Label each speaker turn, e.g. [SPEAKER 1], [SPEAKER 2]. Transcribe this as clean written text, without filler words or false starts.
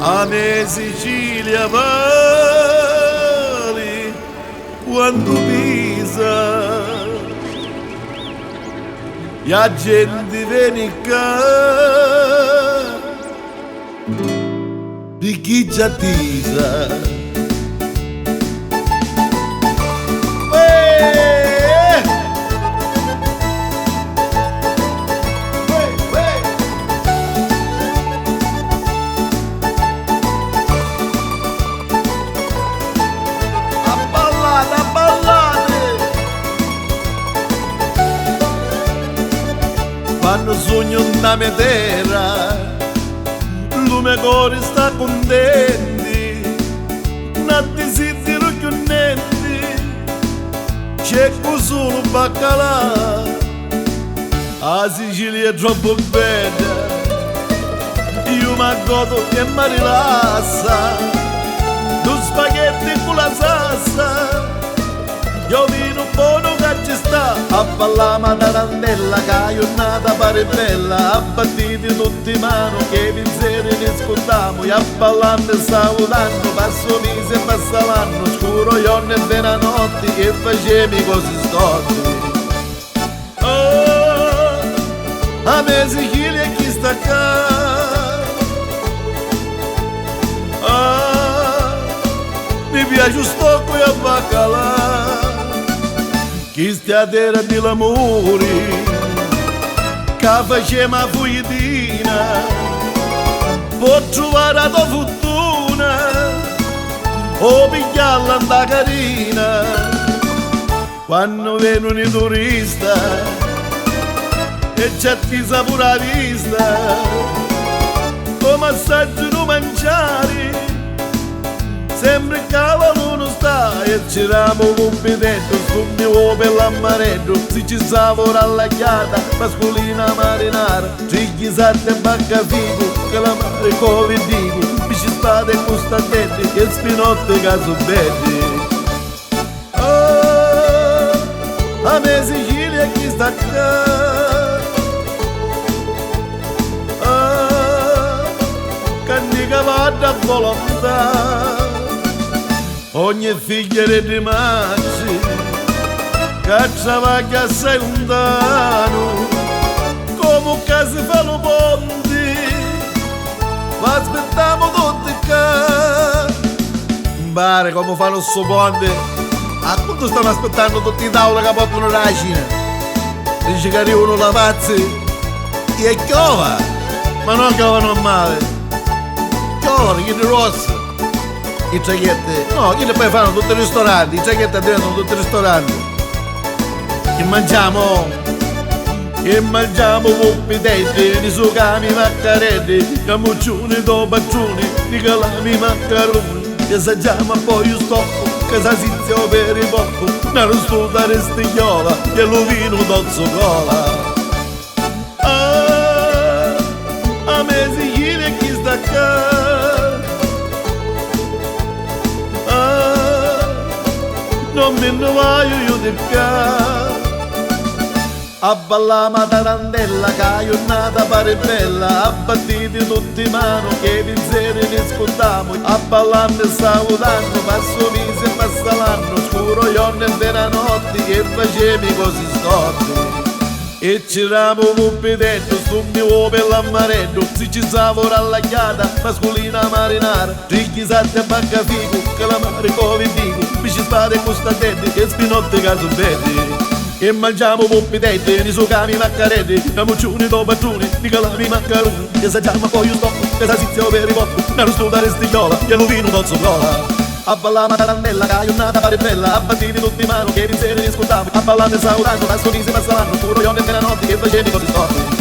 [SPEAKER 1] A me Sicilia vale quando pisa e a gente viene qua di chi ci attisa. Quando sogno una mia terra, lume cuore sta contenti, non ti desidero più niente, c'è solo baccalà, la Sicilia è troppo bella, io mi godo e mi rilassa, due spaghetti con la salsa, io vino buono che ci sta, a ballare una tarantella, che la giornata pare bella, a battiti tutti in mano, che i pensieri ne scontiamo, e a ballare stavo dando, passo mese e passa l'anno, scuro giorno e vera notte, e facevi così storti. Oh, a me Sicilia e chi sta qua, oh, mi piace sto qui a baccalà, chi sta a terra dell'amore, che facciamo a fuitina, può trovare la tua fortuna, o pigliarla da carina, quando vengono i turisti, e c'è chi sa pure la vista, come assaggiano mangiare, sempre cavolo non sta e c'eravamo un pedetto sul mio per l'ammaretto, si ci sa ora alla chiata, mascolina marinara, trigli sette bacca figo, calamari come dico, pisci spade e costantetti, e spinotte caso belli. Oh, a me Sicilia chi sta qua, oh, candica vada a volontà, ogni figlia di mazzi, cacciava che sei lontano, come che si fa lo ponte, ma aspettiamo tutti qua. Pare come fanno sto ponte, a quanto stanno aspettando tutti i tavoli che portano la Cina? Dice che arrivano la pazzi, e chiova, ma non chiova normale, chiova, che di rosso. I traghetti, no, che poi fanno tutti i ristoranti, i traghetti diventano tutti i ristoranti. E mangiamo poppidetti, di sucami maccaretti, camuccioni, dobaccioni, di calami maccaroni, che assaggiamo poi io stocco, che sa sizio per i bocco, una rostuta restigliola, e lo vino d'ozzo cola. Ah, a me Sicilia chi sta qua, non me ne voglio io di più, a ballare una tarantella, che la giornata pare bella, a battiti tutti in mano, che i pensieri ne scontiamo, a ballare stavo dando, passo mese e passa l'anno, scuro giorno e vera notte, che facevi così storti. E c'eravamo un pedetto sul mio per l'ammaretto, si ci sa ora alla chiata, mascolina marinara, trigli sette bacca figo, calamari come dico, pisci spade e costantetti, e spinotte caso belli. E mangiamo poppidetti, di sucami maccaretti, camuccioni, dobaccioni, di calami maccaroni, e assaggiamo poi io stocco, che sa sizio per i bocco, una rostuta restigliola, e lo vino d'ozzo cola. A ballare una tarantella, che la giornata pare bella, a battiti tutti in mano, che i pensieri ne scontiamo, a ballare saudando, passo mese passa l'anno, scuro giorno e vera notte, che facevi così storti.